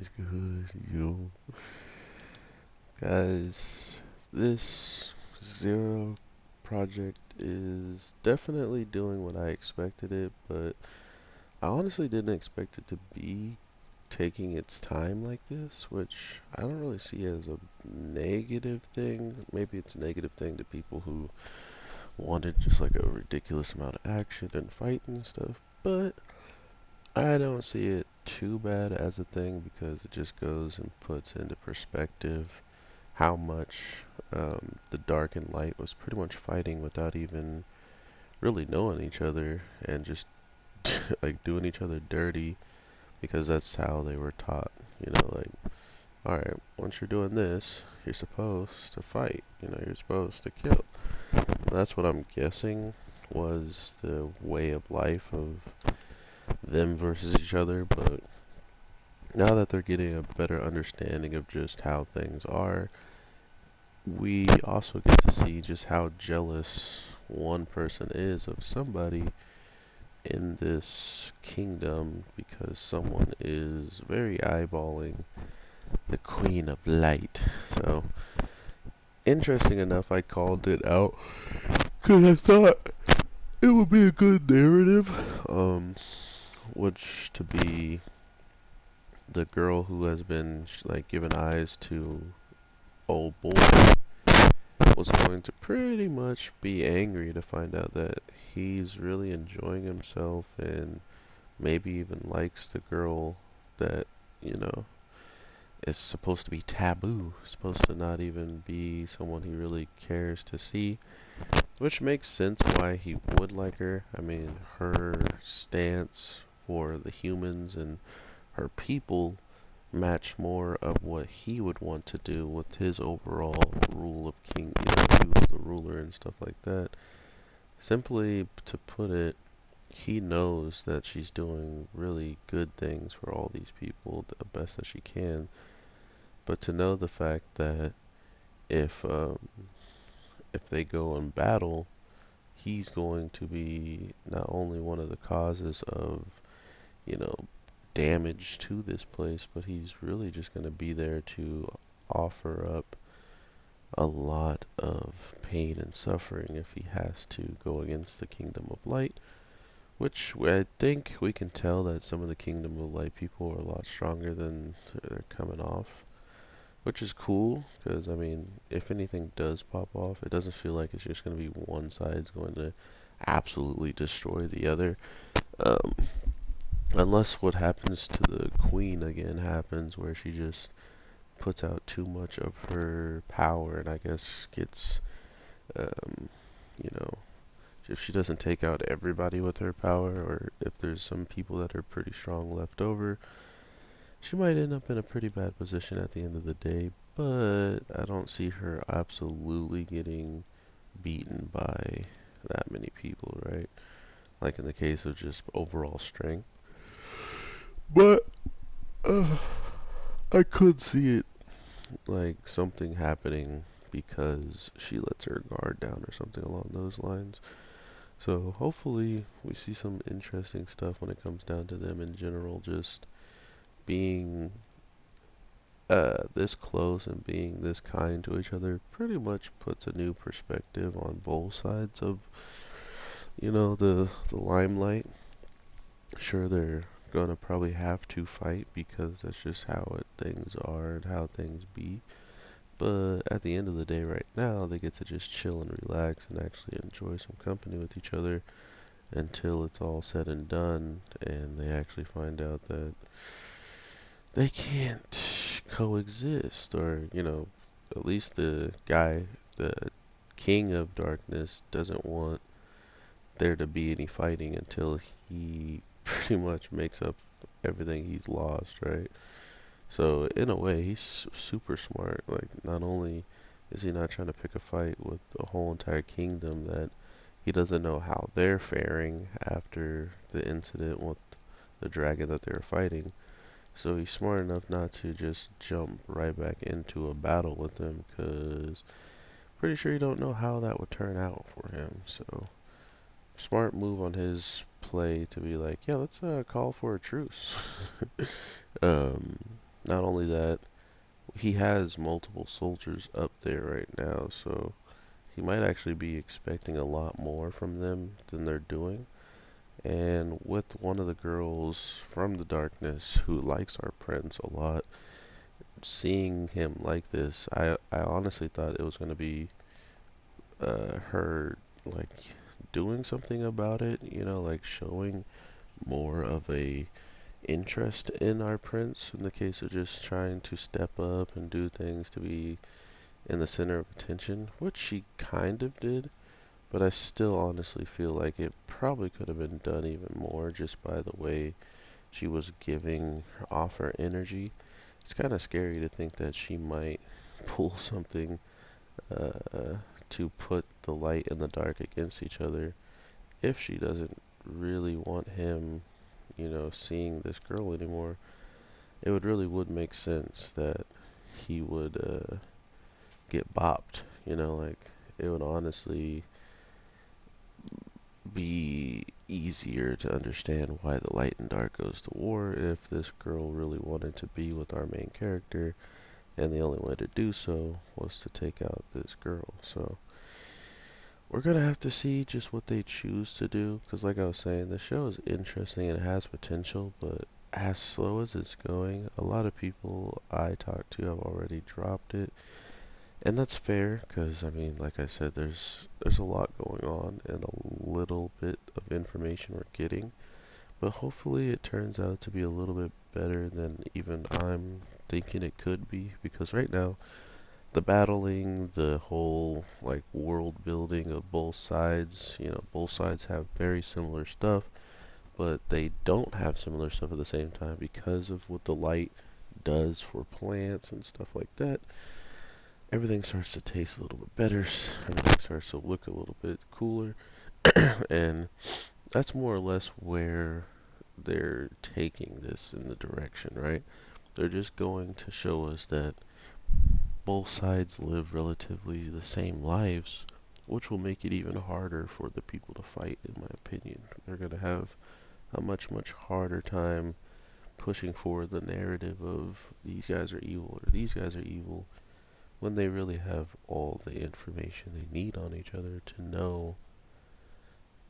is good, yo? Guys, this Zero project is definitely doing what I expected it, but I honestly didn't expect it to be taking its time like this, which I don't really see as a negative thing. Maybe it's a negative thing to people who wanted just like a ridiculous amount of action and fight and stuff, but I don't see it too bad as a thing because it just goes and puts into perspective how much the dark and light was pretty much fighting without even really knowing each other and just like doing each other dirty because that's how they were taught. Like, alright, once you're doing this, you're supposed to fight. You're supposed to kill. That's what I'm guessing was the way of life of them versus each other, but now that they're getting a better understanding of just how things are, we also get to see just how jealous one person is of somebody in this kingdom because someone is very eyeballing the Queen of Light. So, interesting enough, I called it out because I thought it would be a good narrative, which to be the girl who has been like given eyes to old boy was going to pretty much be angry to find out that he's really enjoying himself and maybe even likes the girl that, you know, is supposed to be taboo, supposed to not even be someone he really cares to see, which makes sense why he would like her. I mean, her stance for the humans and her people match more of what he would want to do with his overall rule of king, he was the ruler and stuff like that. Simply to put it, he knows that she's doing really good things for all these people, the best that she can. But to know the fact that if um, if they go in battle, he's going to be not only one of the causes of, you know, damage to this place, but he's really just going to be there to offer up a lot of pain and suffering if he has to go against the Kingdom of Light, which I think we can tell that some of the Kingdom of Light people are a lot stronger than they're coming off, which is cool because, I mean, if anything does pop off, it doesn't feel like it's just going to be one side's going to absolutely destroy the other. Um, Unless what happens to the queen again happens where she just puts out too much of her power and I guess gets, um, you know, if she doesn't take out everybody with her power or if there's some people that are pretty strong left over, she might end up in a pretty bad position at the end of the day, but I don't see her absolutely getting beaten by that many people, right? Like in the case of just overall strength. But uh, I could see it like something happening because she lets her guard down or something along those lines. So hopefully we see some interesting stuff when it comes down to them in general, just being this close and being this kind to each other pretty much puts a new perspective on both sides of, the limelight. Sure, they're gonna probably have to fight because that's just how things are and how things be. But at the end of the day, right now, they get to just chill and relax and actually enjoy some company with each other until it's all said and done and they actually find out that they can't coexist, or, at least the king of darkness, doesn't want there to be any fighting until he pretty much makes up everything he's lost, right? So in a way, he's super smart. Like, not only is he not trying to pick a fight with the whole entire kingdom that he doesn't know how they're faring after the incident with the dragon that they're fighting. So he's smart enough not to just jump right back into a battle with them, because pretty sure you don't know how that would turn out for him. So smart move on his play to be like, yeah, let's call for a truce. um, not only that, he has multiple soldiers up there right now, so he might actually be expecting a lot more from them than they're doing. And with one of the girls from the darkness who likes our prince a lot, seeing him like this, I honestly thought it was going to be her like doing something about it, like showing more of a interest in our prince in the case of just trying to step up and do things to be in the center of attention, which she kind of did, but I still honestly feel like it probably could have been done even more just by the way she was giving off her energy. It's kind of scary to think that she might pull something uh, to put the light and the dark against each other if she doesn't really want him, seeing this girl anymore. It would make sense that he would get bopped, like it would honestly be easier to understand why the light and dark goes to war if this girl really wanted to be with our main character and the only way to do so was to take out this girl. So we're gonna have to see just what they choose to do, because like I was saying, the show is interesting and it has potential, but as slow as it's going, a lot of people I talked to have already dropped it. And that's fair, because I mean, like I said, there's a lot going on and a little bit of information we're getting, but hopefully it turns out to be a little bit better than even I'm thinking it could be, because right now the battling, the whole like world building of both sides, both sides have very similar stuff, but they don't have similar stuff at the same time because of what the light does for plants and stuff like that. Everything starts to taste a little bit better, everything starts to look a little bit cooler, and that's more or less where they're taking this in the direction, right? They're just going to show us that both sides live relatively the same lives, which will make it even harder for the people to fight, in my opinion. They're going to have a much, much harder time pushing forward the narrative of these guys are evil or these guys are evil when they really have all the information they need on each other to know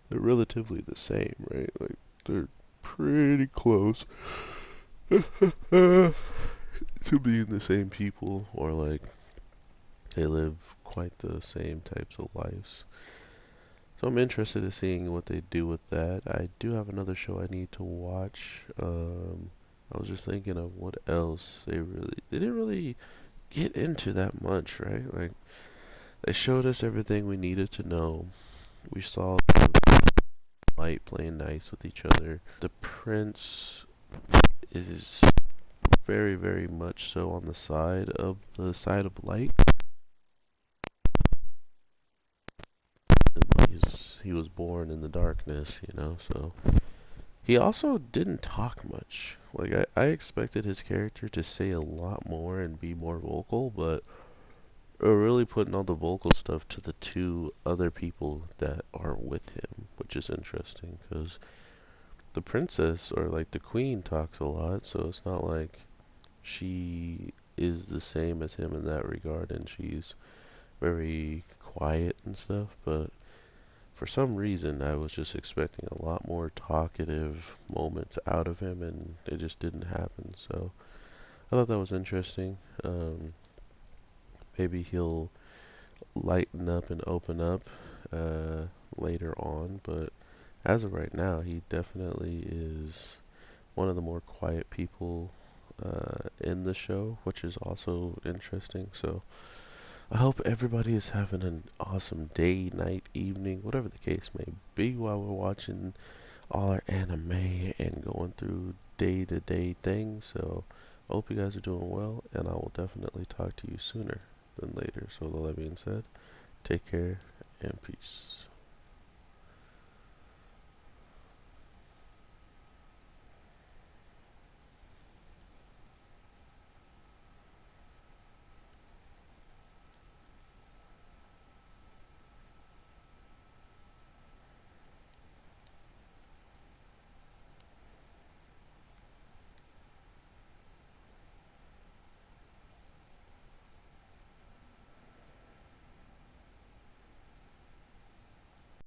they're relatively the same, right? Like, they're pretty close to being the same people, or like they live quite the same types of lives. So I'm interested in seeing what they do with that. I do have another show I need to watch. I was just thinking of what else they didn't really get into that much, right? Like they showed us everything we needed to know. We saw the light playing nice with each other. The prince is very, very much so on the side of light. He was born in the darkness, so he also didn't talk much. Like I expected his character to say a lot more and be more vocal, but we're really putting all the vocal stuff to the two other people that are with him, which is interesting because the princess or like the queen talks a lot, so it's not like she is the same as him in that regard, and she's very quiet and stuff, but for some reason I was just expecting a lot more talkative moments out of him, and it just didn't happen. So I thought that was interesting. Maybe he'll lighten up and open up uh, later on, but as of right now, he definitely is one of the more quiet people in the show, which is also interesting. So I hope everybody is having an awesome day, night, evening, whatever the case may be while we're watching all our anime and going through day-to-day things. So I hope you guys are doing well, and I will definitely talk to you sooner than later. So with all that being said, take care and peace.